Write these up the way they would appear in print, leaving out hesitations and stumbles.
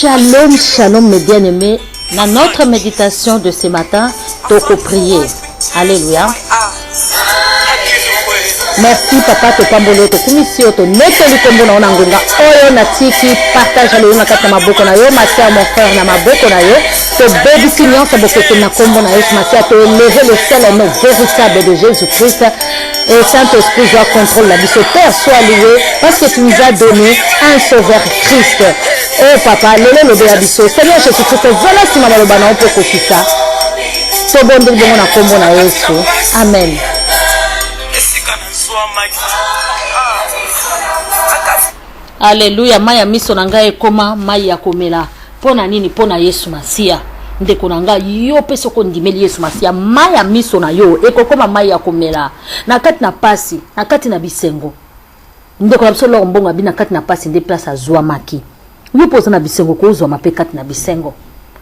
Shalom, shalom mes bien-aimés. Dans notre méditation de ce matin, toko prier. Alléluia. Merci papa to pambolo to kumisio to neto likombo na onangonga oyo na tiki partage le na kata maboko na yo masia mon frère na maboko na yo to baby signon sa boko na kombo na Yesu masia to lever le seul nom véritable de Jésus-Christ et Saint-Esprit doit contrôler la vie. Ce Père soit loué parce que tu nous as donné un sauveur Christ. Oh papa, lelo le biso Seigneur Jésus-Christ voilà si mama lo bana on peut kokisa. To bondo bongo na kombo na Yesu. Amen. Alléluia. Maya miso na ngai ekoma mai ya komela pona nini pona Yesu Masia ndeko na ngai yo pe soko ndimeli Yesu Masia maya miso na yo ekokoma mai ya komela na kati na pasi na kati na bisengo ndeko na biso lo mbongo abi na kati na pasi nde place azwa maki yo poza na bisengo ko uzwa mape kati na bisengo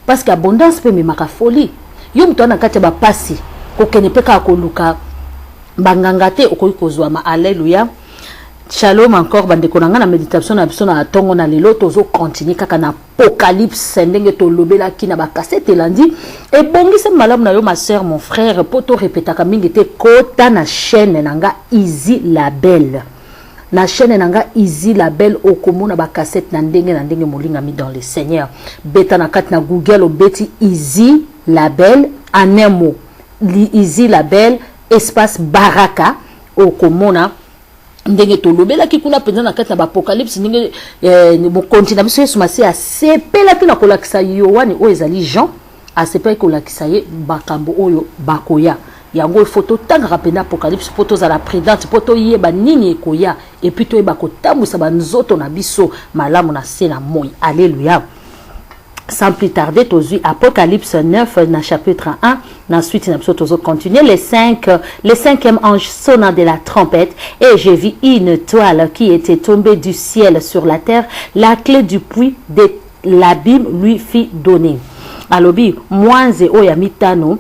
parce que abondance pe memaka folie yo mto na kati ba pasi ko kene pe ka koluka banganga te okoyi kozwa ma. Alléluia. Shalom encore bandeko na nga na méditation na biso na tongo na lelo tozo continuer kaka na Apocalypse ndenge to lobela ki na ba cassette lundi et bongisa malamu na yo ma sœur mon frère poto répéta ka mingi te kota na chaîne na nga Easy Label na chaîne na nga Easy Label okomona ba cassette na ndenge molinga mi dans le Seigneur beta na kati na Google obeti Easy Label en un mot Easy Label espace baraka okomona ndenge to lobela ki kuna penza na kati na Apocalypse ndenge mo continue biso Yesu Masia sepela ki na kolakisa Yohane o ezali Jean asepela ko lakisa ye bakambo oyo bakoya yango photo tanga rapena Apocalypse photo za la prudence photo yeba nini ekoya et puis to yeba ko tambusa banzoto na biso malamu na se na moi. Alléluia. Sans plus tarder, tous Apocalypse 9, dans chapitre 1, ensuite, nous continuer les cinquième ange sonnant de la trompette, et j'ai vu une toile qui était tombée du ciel sur la terre, la clé du puits de l'abîme lui fit donner. Alobi, moins et oyamitano,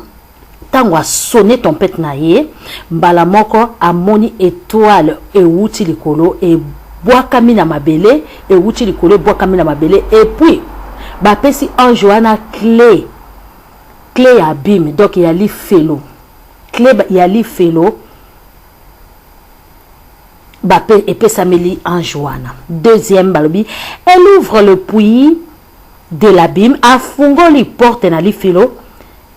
tango a sonné trompette naie, balamoko a moni étoile et wuti likolo, et boakami na mabele, et wuti likolo, boakami na mabele, et puis, ba pesi ange wana clé abîme donc il y a li felo clé il y a li felo ba pe et pesameli ange wana. Deuxième balobi elle ouvre le puits de l'abîme afungo li porte na li felo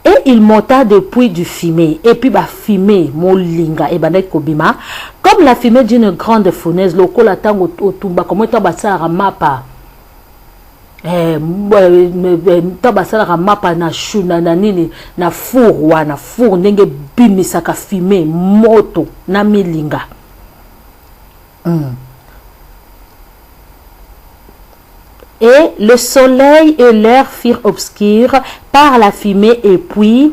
et il monta depuis du fumée et puis ba fumée molinga et banet kobima comme la fumée d'une grande fournaise lokola tango otumba comme to basara mapa tabasala mapa na shuna na nini na four wana four ndenge bimisaka fumée moto na milinga et le soleil et l'air firent obscurs par la fumée et puis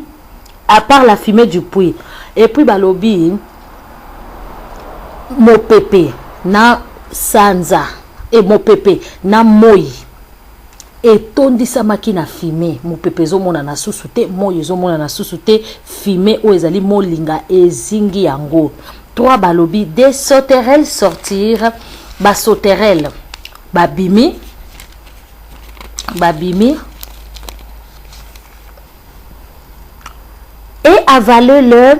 par la fumée du puits et puis balobi mo pepe na sanza et mo pepe na moi et tondisa maki na fumée mo pepezo mona na susute mo yezo mona na susute fumée o ezali molinga ezingi yango. Trois balobi des sauterelles sortir ba sauterelles babimi et avaler-le.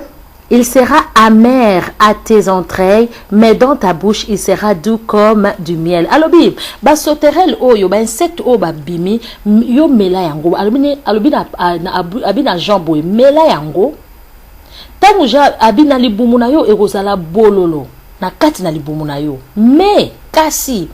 Il sera amer à tes entrailles, mais dans ta bouche, il sera doux comme du miel. Alobi, ba sauterelle oyo, ba insecte o ba bimi, yo mela yango. Abina jambo, mela yango. Tango ja abina libumu na yo, erozala bololo. Na kati na libumu na yo. Mais, kasi,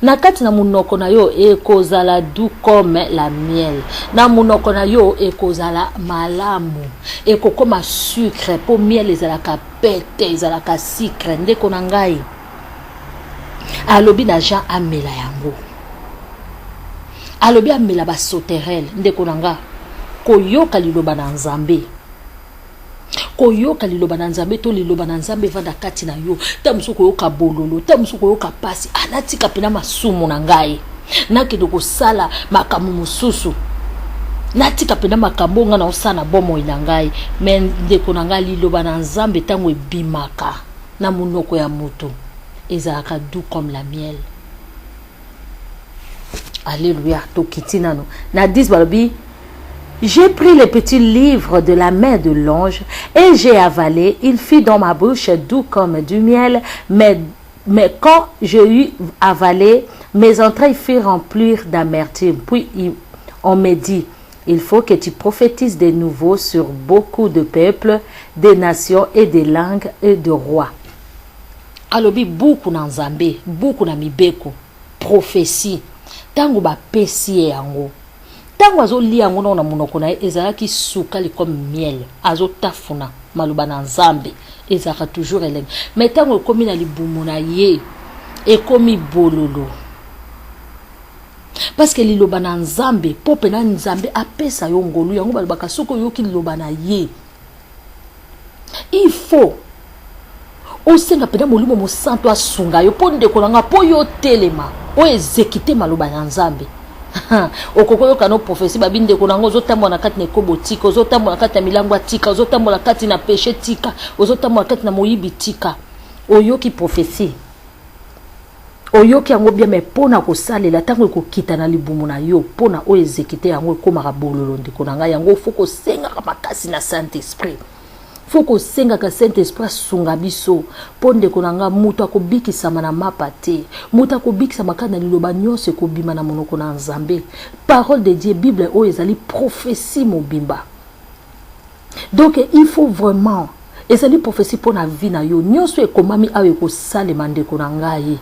na kati na munoko na yo, ekozala doux comme la miel. Na munoko na yo, ekozala malamu. Ekokoma sucre po miel ezalaka pete ezalaka sucre ndeko na ngai. Alobi na Jean amela yango. Alobi amela ba sauterelle ndeko na nga. Koyoka liloba na Nzambe. Koyoka liloba na Nzambe to liloba na Nzambe vanda kati na yo. Tamusu koyoka bololo, tamusu koyoka pasi, anatika pena masumu na ngai. Nakedo kosala makamu mususu. Natika pena makambo nga na osana bomo inangai men ndeko na ngai liloba na Nzambe tango ebimaka na munoko ya moto ezalaka doux comme la miel. Alléluia. Tokitinano. Nadis balobi. J'ai pris le petit livre de la main de l'ange et j'ai avalé. Il fut dans ma bouche doux comme du miel. Mais quand j'ai eu avalé, mes entrailles furent remplies d'amertume. Puis on me dit, il faut que tu prophétises de nouveau sur beaucoup de peuples, des nations et des langues et de rois. Alobi beaucoup na nzambe, beaucoup na mibeko, prophétie. Tango ba pesi yango. Tango azo li yango na monoko na ezalaki sukali comme miel. Azo tafuna maluba na nzambe. Ezaka toujours eleng. Mais tango komi na libumu na ye, ekomi bololo. Parce que liloba na nzambe, pope na nzambe apesa yo ngolu yango balobaka soko yoki liloba na ye. Il faut osenga pena molimo mo santo asunga yo po ndeko nanga po yo telema o ezekite maloba na nzambe. Okokoyo kano prophétie babi ndeko nanga ozotambola na kati na ekobotika, ozotambola na kati na milango tika, ozotambola na kati na péché tika, ozotambola na kati na moyibi tika. Oyoki prophétie. Oyoki yango bien mais pona ko salela tango ekokita na libumu na yo pona o ezekite yango ekomaka bololo ndeko nanga yango foko senga makasi na Saint-Esprit. Foko senga ka Saint-Esprit sunga biso ponde konanga mutu akobikisama na mapa te mutu akobikisama kana liloba nyonso ekobima na monoko na nzambe. Parole de Dieu, Bible o ezali prophétie mobimba. Donc il faut vraiment ezali prophétie pona vie na yo nyonso ekomami awe ko salema ndeko na ngai.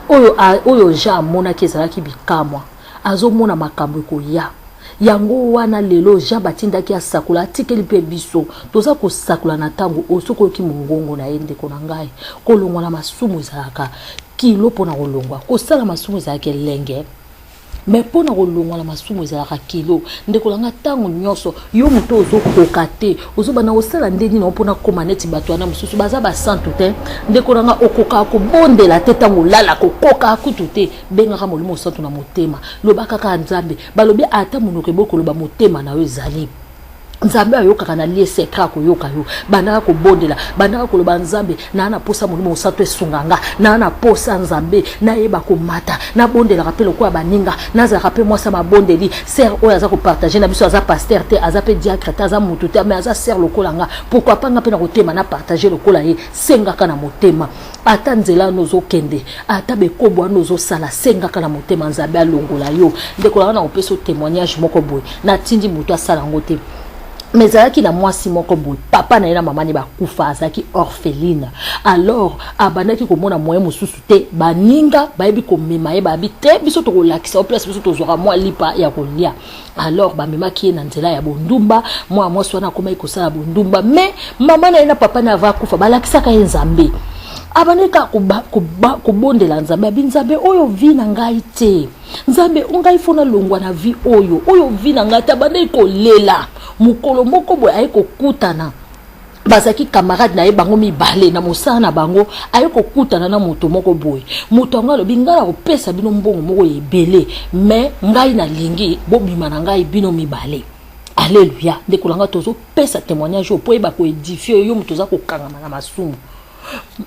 Oyo ja mona kezalaki bikamwa azomona makambo ekoya. Yango wana lelo Jean Batinda ki asakula tikeli pe biso toza ko sakula na tango osoko ki mongongo na ende ko nangai ko longwa na masumu zaka kilo pona ko longwa ko sala masumu zaka lenge mais pona ko longwa na masumu zaka kilo ndeko langa tango nyonso yo muto ozo kokate ozo bana osala ndeni na pona komaneti bato na mususu baza ba santu te ndeko langa okoka ko bondela te tango lala ko koka kutute benga ka molimo santu na motema lobaka ka nzambe balobi ata munoko boko loba motema na yo zali nzambe ayoka na lie secret ko yoka yo bana ko bondela bana ko loba nzambe na na posa molimo santu esunganga na na posa nzambe na yeba ko mata na bondela rappel ko baninga na za rappel moi ça ma bondeli ser oya za ko partager na biso za pasteur te aza pe diacre ta za mutu te mais aza ser lokolanga pourquoi pas ngapena ko tema na partager lokola ye senga kana motema ata nzela nozo kende ata be kobwa nozo sala senga kana motema nzambe alongola yo ndeko na opeso témoignage moko boy na tindi mutu asala ngote. Mais azaki na mwasi moko boy papa na ina mama ni bakufa azaki orpheline alors abanaki komona moyen mususu te baninga bayebi komema ye babi te biso to kolakisa au place biso to zora mwa lipa ya kolia alors ba mema ki na nzela ya bondumba mwa mwasi wana koma ikosala bondumba mais mama na ina papa na vakufa balakisa ka nzambe abaneka kubondela nzambe binzambe oyo vi na ngai te nzambe ungai fona longwa na vi oyo vi na ngata bande ko lela mukolo moko boy ayeko kutana bazaki camarade na ye bango mibale na mosala na bango ayeko kutana na moto moko boy moto ngalo bingala ko pesa bino mbongo moko ebele mais ngai na lingi bobima na ngai bino mibale. Alléluia ndeko langa tozo pesa témoignage po eba ko édifier yo muto za ko kangama na masumu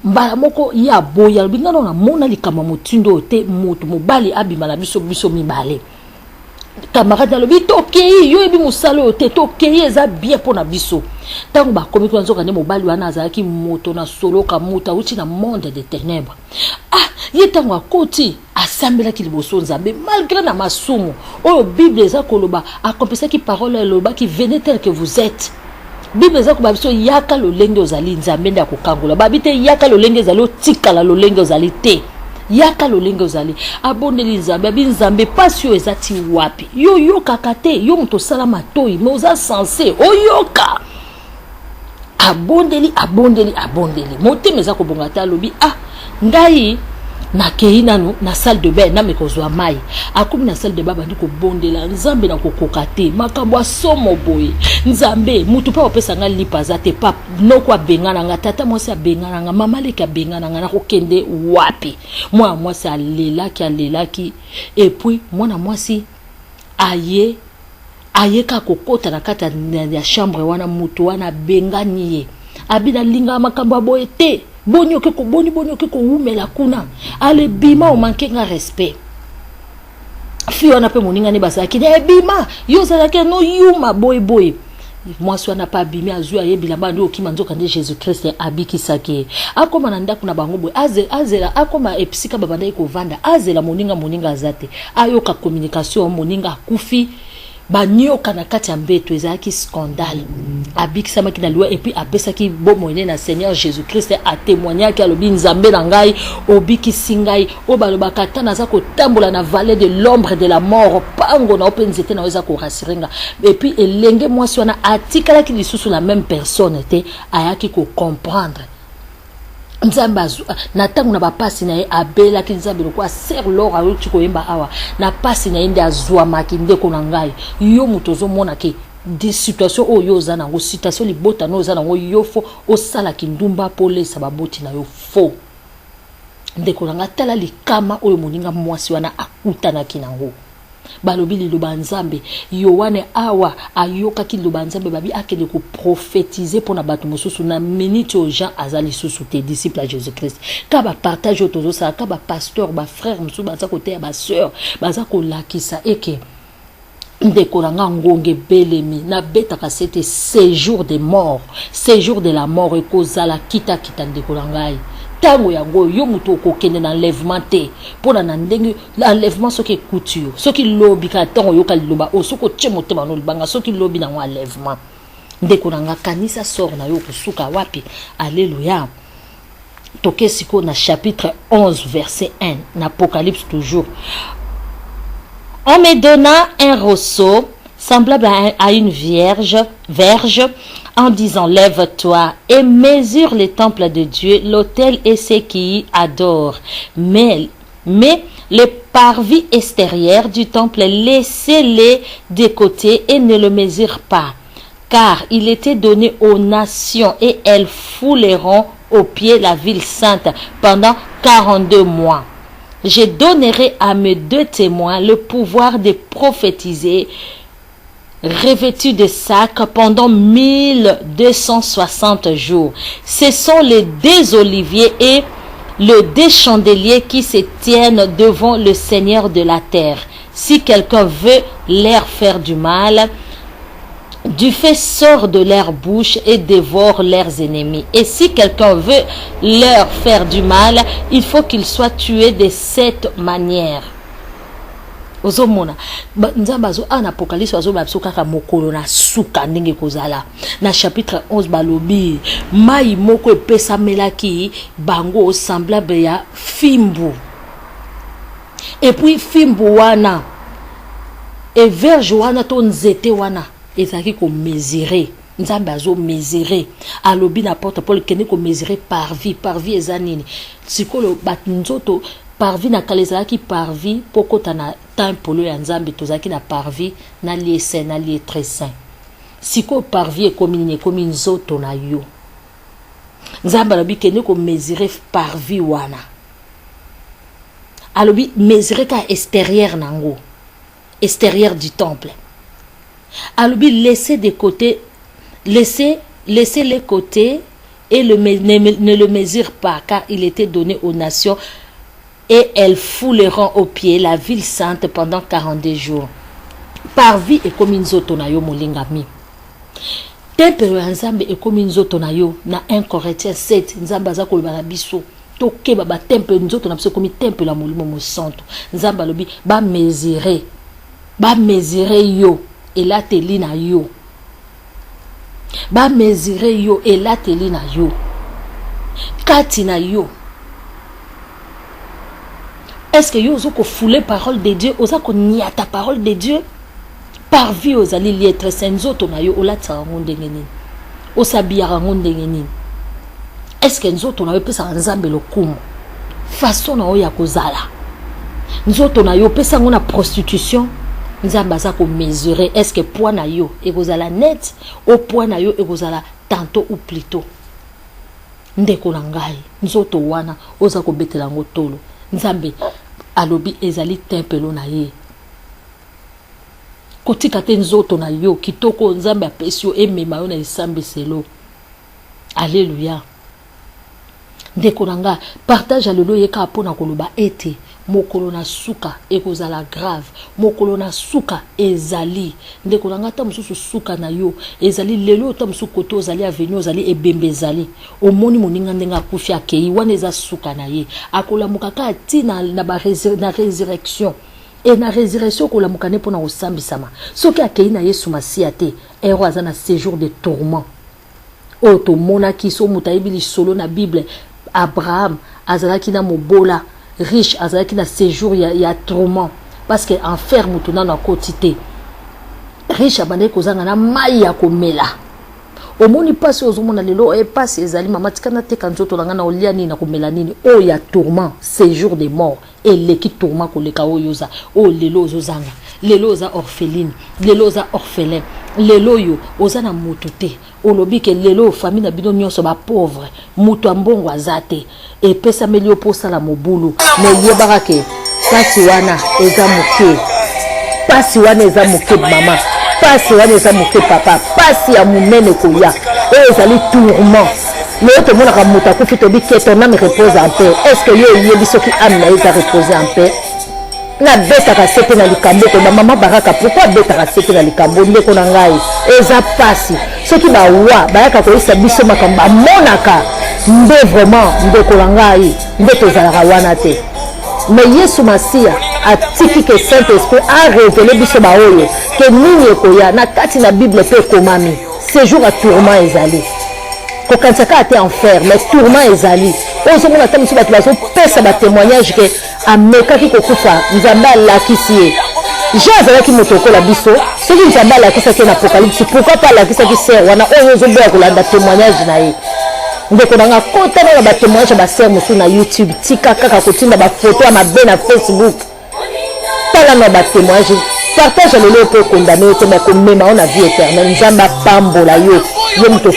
mbala moko ya boya bingana na mona likama motindo te moto mobali abima na biso mibale camarade alobi tokei yo ebi musalo te tokei eza bien pona biso tango ba komi ko nzoka ne mobali wana azaki moto na solo ka muta uti na monde des ténèbres ye tango akoti asambela ki liboso nzambe malgré na masumu oyo Bible eza koloba akompesa ki parole eloba ki venez tel que vous êtes. Bible eza ko ba biso yaka lolenge ozali nzambe nda ko kangola babite yaka lolenge ozali otikala lolenge ozali te yaka lolenge ozali abondeli nzambe binzambe pasi yo ezati wapi yo yoka kate yo muto sala matoi mais oza censé oyoka abondeli motema eza ko bonga ta lobi ngai na kei nanu na salle de bain na mekozwa mai akomi na salle de bain bandi ko bondela nzambe na kokoka te makambo asomo boye nzambe mutu pa opesa nga lipa za te pa noko abengana nga tata mwasi abengana nga mama leki abengana nga na kokende wapi mwa mwasi alelaki et puis mwana mwasi ayeka kokota na kata ya chambre wana mutu wana bengani ye abina linga makambo boye te bonyo ke ko umela kuna ale bima o manke nga respect fi wana pe moninga ne basaki de bima yo zalaki no yuma boy boy moi so na pas bimi azu aye bilamba ndo okima nzoka nde Jésus Christ abiki sake akoma na ndako na bango boy azela akoma epsika babanda ko vanda azela moninga azate ayoka communication moninga kufi banyoka na kati ya mbeto ezalaki scandale abikisama ki na loi et puis apesaki bomo ene na Seigneur Jésus Christ a témoigné ki alobi nzambe na ngai obikisi ngai obalobaka ta naza kotambola na vallée de l'ombre de la mort pango na open nzete na weza ko rasirenga et puis elenge mwasi wana atikalaki lisusu la même personne te ayaki ko comprendre nzambe na tangu na bapasi na ye abela ki nzambe lokwa ser lora uti koyemba awa na pasi na inde azwa makinde ko na ngai yo mutozo mona ke des situations oyo za nango situation libota no za nango yofo osala kindumba pole sababoti na yo fo ndeko nanga tala likama oyo moninga mwasi wana akutana kinango balobi liloba nzambe yowane awa ayoka ki liloba nzambe babi akende ko prophétiser pour na bato mosusu na minute aux gens azali susu te disciple à Jésus Christ ka ba partage autozo ça ka ba pasteur ba frère mosusu baza côté ya ba sœur baza ko lakisa eke ndeko nanga ngonge belemi na betaka c'était séjour de mort séjour de la mort ekozala kita ndeko nangai tango yango yo muto kokende na enlèvement te pona na ndenge enlèvement soki couture soki lobi ka tango yo ka liloba o soko tchemote bano libanga soki lobi na enlèvement ndeko nanga kanisa sort na yo kusuka wapi alléluia toke siko na chapitre 11 verset 1 na Apocalypse toujours. On me donna un rosseau semblable à une verge, en disant, lève-toi et mesure les temples de Dieu, l'autel et ceux qui y adorent. Mais les parvis extérieurs du temple, laissez-les de côté et ne le mesure pas, car il était donné aux nations et elles fouleront aux pieds la ville sainte pendant 42 mois. Je donnerai à mes 2 témoins le pouvoir de prophétiser, revêtus de sacs pendant 1260 jours. Ce sont les 2 oliviers et le 2 chandeliers qui se tiennent devant le Seigneur de la terre. Si quelqu'un veut leur faire du mal, du feu sort de leur bouche et dévore leurs ennemis. Et si quelqu'un veut leur faire du mal, il faut qu'il soit tué de cette manière. Ozomona nzamba zo en Apocalypse azo babso kaka mokolo na suka ndenge kozala na chapitre 11 balobi mai moko epesa melaki bango semblable ya fimbu et puis fimbu wana et verge wana to nzete wana ezaki ko mesurer nzambe azo mesurer alobi na porte Paul kene ko mesurer parvis ezanini sikolo bat nzoto parvis na kalezaki parvis pokota na tempolo ya nzambe tozaki na parvis na lieu saint na lieu très saint siko parvis ekomi nzoto na yo nzambe alobi kene ko mesurer parvis wana alobi mesurer ka extérieur nango extérieur du temple. Alobi laissez de côté, laissez les côtés et ne le mesure pas, car il était donné aux nations et elles fouleront aux pieds la ville sainte pendant 42 jours. Parvis et comme une zotonayo molingami. Temple nzambe et comme une zotonayo na 1 Corinthiens 7 nzamba za kolobana biso toke baba temple nzoto na biso comme temple la molimo mo santo nzamba alobi ba mesurer yo et la teli na yo ba mesurer yo et la teli na yo kati na yo. Est-ce que yo ozoko fouler parole de Dieu oza ko niata parole de Dieu parvis ozali liêtre senzoto na yo olatsa ngondenge nini osabia ngondenge nini? Est-ce que nzoto na yo pesa nzambe lokumu façon na yo ya kozala nzoto na yo pesa ngona prostitution nzamba za ko mesurer est-ce que poids na yo ekozala net au poids na yo ekozala tantôt ou plutôt ndeko na ngai nzoto wana oza ko betela ngotolo nzambe alobi ezali tempelo na ye kotika te nzoto na yo kitoko nzambe apesi yo emema yo na esambiselo. Alléluia. Ndeko nanga partage alelo yeka pona koloba ete mokolo na suka ekozala grave, mokolo na suka ezali ndeko na ngata mususu suka na yo ezali lelo ta mususu koto ozali avenue ozali ebembe ezali omoni moninga ndenga kufi akei wana eza suka na ye akola mukaka tina na résurrection et na résurrection kola mukane pona osambisama soki akei na Yesu Masia te ero aza na séjour de tourment oto mona kiso mutaibili solo na Bible Abraham azalaki na mobola riche azalaki na séjour ya tourment parce que enfer mutuna na quotité riche abandaki kozanga na mai ya komela omoni pasi ozomona lelo pasi ezali mama tikana te kanzoto langa na olia nini na komela nini o ya tourment séjour de mort eleki tourment koleka oyoza o lelo ozozanga lelo oza orpheline lelo oza orphelin lelo yo oza na moto te olobi ke lelo famille na bino nyonso ba pauvre moto ambongo azate epesa melio posa la mobulu me yebaka ke pasi wana eza moke pasi wana eza moke mama pasi wana eza moke papa pasi ya munene koya ezali tourment mais tout le monde a monté pour que ton âme repose en paix. Est-ce que il y a des gens qui âme na reposer en paix? Na beta ka sepe na likambo ko mama baraka pourquoi beta ka sepe na likambo ndeko na ngai eza pasi soki ba wa baraka ko isa biso makamba monaka nde vraiment ndeko na ngai nde tozalaka wana te mais Yesu Masia atiki que Saint-Esprit a révélé biso ba oyo que nini ekoya na kati na Bible pe komami séjour à tourment ezali ko kansaka ate enfer mais tourment ezali ozo mona tamu so bato pesa ba témoignage que ameka ki kokufa nzamba lakisi ye jaza ki motoko la biso soki nzamba lakisa ke na apocalypse pourquoi pas lakisa ki sert wana ozo boya kolanda témoignage na ye ndeko nanga kota na ba témoignage ba sert musu na YouTube tika kaka kotinda ba photo ya mabe na Facebook tala na ba témoignage partage le pour condamner te ba komema on a vie éternelle nzamba pambola yo ye muto